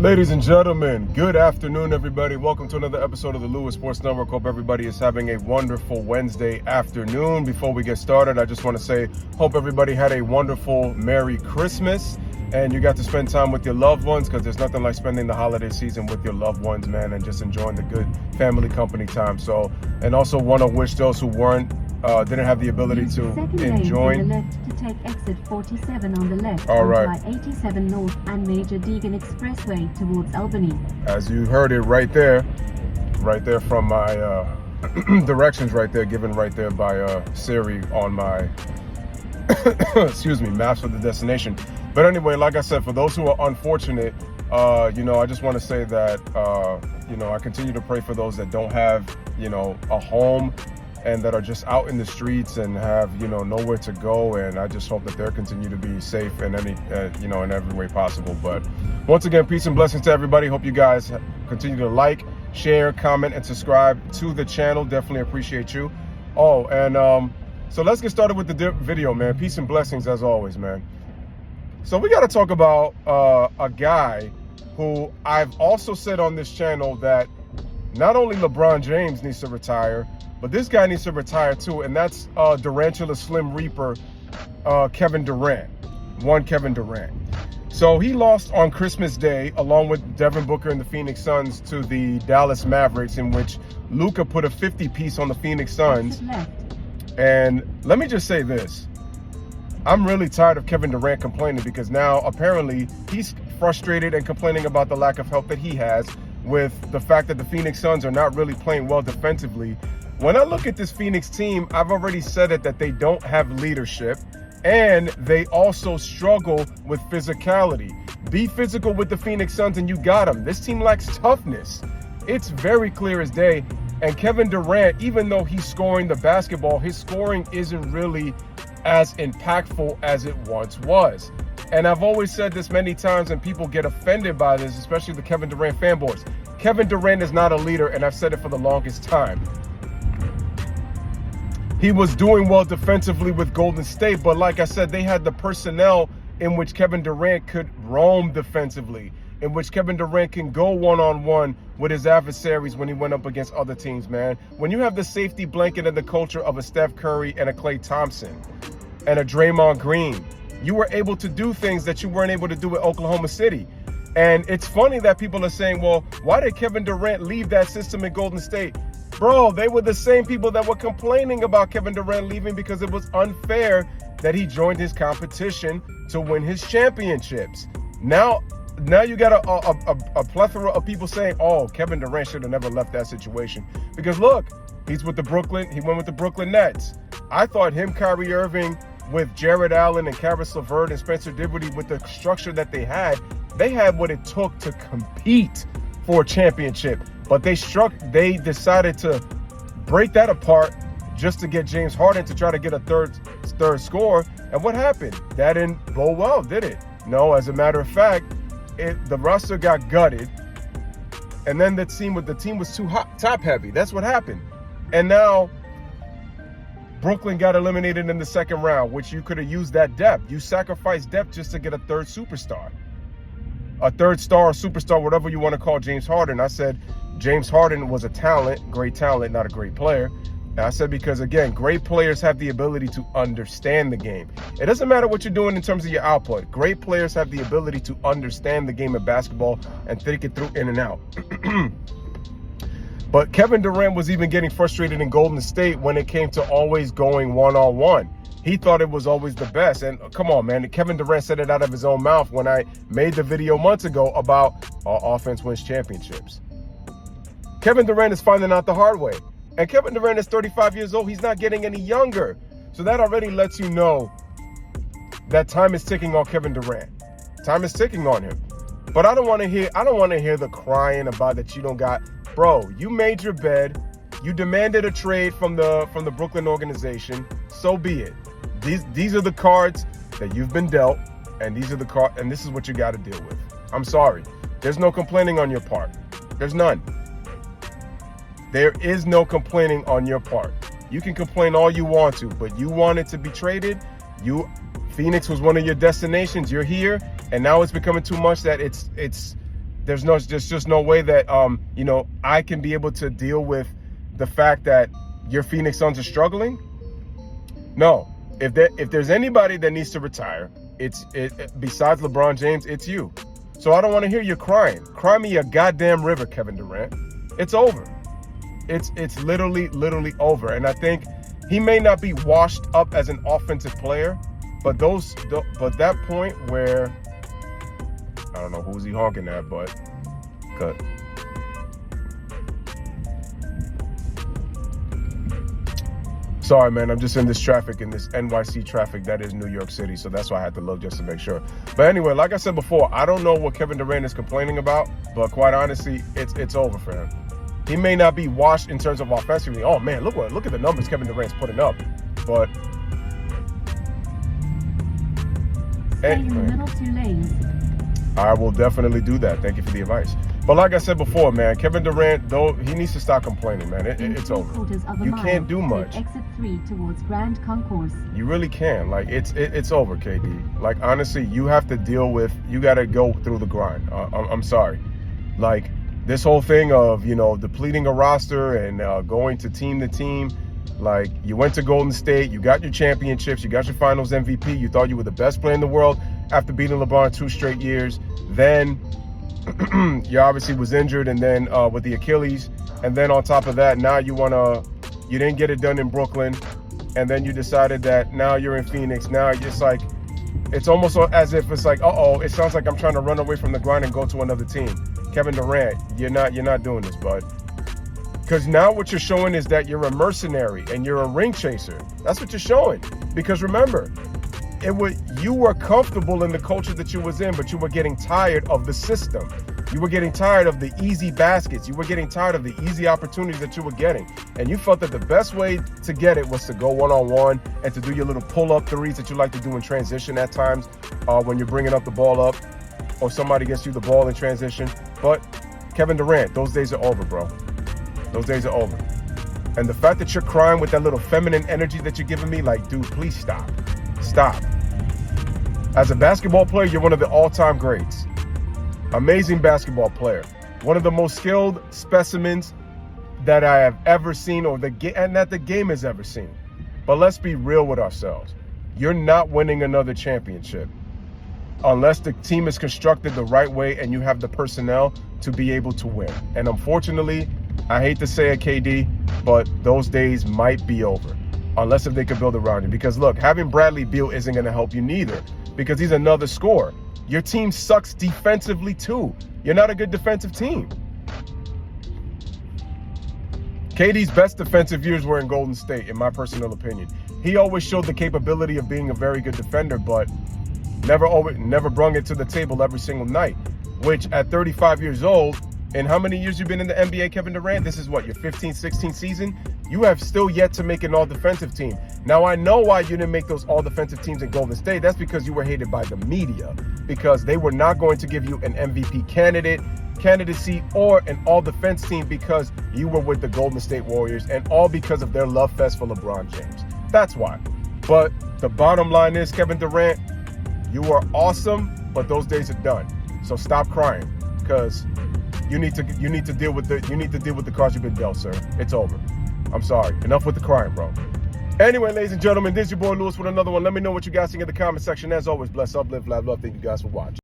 Ladies and gentlemen, good afternoon, everybody. Welcome to another episode of the Louis Sports Network. Hope everybody is having a wonderful Wednesday afternoon. Before we get started, I just want to say, hope everybody had a wonderful Merry Christmas and you got to spend time with your loved ones, because there's nothing like spending the holiday season with your loved ones, man, and just enjoying the good family company time. So, and also want to wish those who didn't have the ability to enjoy. On the left to take exit 47 on the left. All right. I-87 North and Major Deegan Expressway towards Albany. As you heard it right there from my directions right there, given right there by Siri on my excuse me, maps of the destination. But anyway, like I said, for those who are unfortunate, I just want to say that I continue to pray for those that don't have a home and that are just out in the streets and have nowhere to go, and I just hope that they continue to be safe in any in every way possible. But once again, peace and blessings to everybody. Hope you guys continue to like, share, comment, and subscribe to the channel. Definitely appreciate you. Oh, and so let's get started with the video, man. Peace and blessings as always, man. So we got to talk about a guy who I've also said on this channel that not only LeBron James needs to retire, but this guy needs to retire too, and that's Durantula Slim Reaper, Kevin Durant. Kevin Durant. So he lost on Christmas Day, along with Devin Booker and the Phoenix Suns, to the Dallas Mavericks, in which Luka put a 50-piece on the Phoenix Suns. And let me just say this. I'm really tired of Kevin Durant complaining, because now apparently he's frustrated and complaining about the lack of help that he has with the fact that the Phoenix Suns are not really playing well defensively. When I look at this Phoenix team, I've already said it, that they don't have leadership, and they also struggle with physicality. Be physical with the Phoenix Suns and you got them. This team lacks toughness. It's very clear as day. And Kevin Durant, even though he's scoring the basketball, his scoring isn't really as impactful as it once was. And I've always said this many times, and people get offended by this, especially the Kevin Durant fanboys. Kevin Durant is not a leader, and I've said it for the longest time. He was doing well defensively with Golden State, but like I said, they had the personnel in which Kevin Durant could roam defensively, in which Kevin Durant can go one-on-one with his adversaries when he went up against other teams, man. When you have the safety blanket and the culture of a Steph Curry and a Klay Thompson and a Draymond Green, you were able to do things that you weren't able to do at Oklahoma City. And it's funny that people are saying, well, why did Kevin Durant leave that system in Golden State? Bro, they were the same people that were complaining about Kevin Durant leaving because it was unfair that he joined his competition to win his championships. Now you got a plethora of people saying, oh, Kevin Durant should have never left that situation. Because look, he went with the Brooklyn Nets. I thought him, Kyrie Irving, with Jared Allen and Karis LeVert and Spencer Dinwiddie, with the structure that they had what it took to compete for a championship. But they decided to break that apart just to get James Harden to try to get a third score. And what happened? That didn't go well, did it? No, as a matter of fact, the roster got gutted, and then the team was too top heavy. That's what happened. And now Brooklyn got eliminated in the second round, which you could have used that depth. You sacrificed depth just to get a third superstar. A third star, superstar, whatever you want to call James Harden. I said James Harden was a great talent, not a great player. And I said because, again, great players have the ability to understand the game. It doesn't matter what you're doing in terms of your output. Great players have the ability to understand the game of basketball and think it through in and out. But Kevin Durant was even getting frustrated in Golden State when it came to always going one-on-one. He thought it was always the best. And come on, man, Kevin Durant said it out of his own mouth when I made the video months ago about our offense wins championships. Kevin Durant is finding out the hard way. And Kevin Durant is 35 years old. He's not getting any younger. So that already lets you know that time is ticking on Kevin Durant. Time is ticking on him. But I don't want to hear the crying about that you don't got. Bro, you made your bed. You demanded a trade from the Brooklyn organization. So be it. These are the cards that you've been dealt, and this is what you got to deal with. I'm sorry. There's no complaining on your part. There's none. There is no complaining on your part. You can complain all you want to, but you wanted to be traded. Phoenix was one of your destinations. You're here, and now it's becoming too much that There's just no way that you know, I can be able to deal with the fact that your Phoenix Suns are struggling. No, if there's anybody that needs to retire, besides LeBron James, it's you. So I don't want to hear you crying. Cry me a goddamn river, Kevin Durant. It's over. It's literally over. And I think he may not be washed up as an offensive player, but that point where, I don't know who's he honking at, but cut. Sorry, man. I'm just in this traffic, in this NYC traffic that is New York City. So that's why I had to look just to make sure. But anyway, like I said before, I don't know what Kevin Durant is complaining about, but quite honestly, it's over for him. He may not be washed in terms of offensively. Oh man, look at the numbers Kevin Durant's putting up. But stay in the middle 2 lanes. I will definitely do that. Thank you for the advice. But like I said before, man, Kevin Durant, though, he needs to stop complaining, man. It's over. You can't do much. Exit 3 towards Grand Concourse. You really can. Like, it's over, KD. Like, honestly, you have to deal with, you got to go through the grind. I'm sorry. Like, this whole thing of, you know, depleting a roster and going to team, like, you went to Golden State, you got your championships, you got your finals MVP, you thought you were the best player in the world after beating LeBron 2 straight years. Then you obviously was injured, and then with the Achilles, and then on top of that, now you didn't get it done in Brooklyn, and then you decided that now you're in Phoenix. Now it's like, it's almost as if it's like, it sounds like I'm trying to run away from the grind and go to another team. Kevin Durant, you're not doing this, bud. Because now what you're showing is that you're a mercenary and you're a ring chaser. That's what you're showing. Because remember, you were comfortable in the culture that you was in, but you were getting tired of the system. You were getting tired of the easy baskets. You were getting tired of the easy opportunities that you were getting. And you felt that the best way to get it was to go one-on-one and to do your little pull-up threes that you like to do in transition at times when you're bringing up the ball up or somebody gets you the ball in transition. But Kevin Durant, those days are over, bro. Those days are over. And the fact that you're crying with that little feminine energy that you're giving me, like, dude, please stop. Stop. As a basketball player, you're one of the all-time greats. Amazing basketball player. One of the most skilled specimens that I have ever seen, and that the game has ever seen. But let's be real with ourselves. You're not winning another championship unless the team is constructed the right way and you have the personnel to be able to win. And unfortunately, I hate to say it, KD, but those days might be over. Unless if they could build around you. Because look, having Bradley Beal isn't going to help you neither, because he's another scorer. Your team sucks defensively too. You're not a good defensive team. KD's best defensive years were in Golden State, in my personal opinion. He always showed the capability of being a very good defender, but never brung it to the table every single night. Which at 35 years old, and how many years you've been in the NBA, Kevin Durant? This is what, your 15th, 16th season? You have still yet to make an all-defensive team. Now, I know why you didn't make those all-defensive teams in Golden State. That's because you were hated by the media, because they were not going to give you an MVP candidacy or an all-defense team because you were with the Golden State Warriors, and all because of their love fest for LeBron James. That's why. But the bottom line is, Kevin Durant, you are awesome, but those days are done. So stop crying, because you need to deal with the cards you've been dealt, sir. It's over. I'm sorry. Enough with the crying, bro. Anyway, ladies and gentlemen, this is your boy Louis with another one. Let me know what you guys think in the comment section. As always, bless up, live, laugh, love. Thank you guys for watching.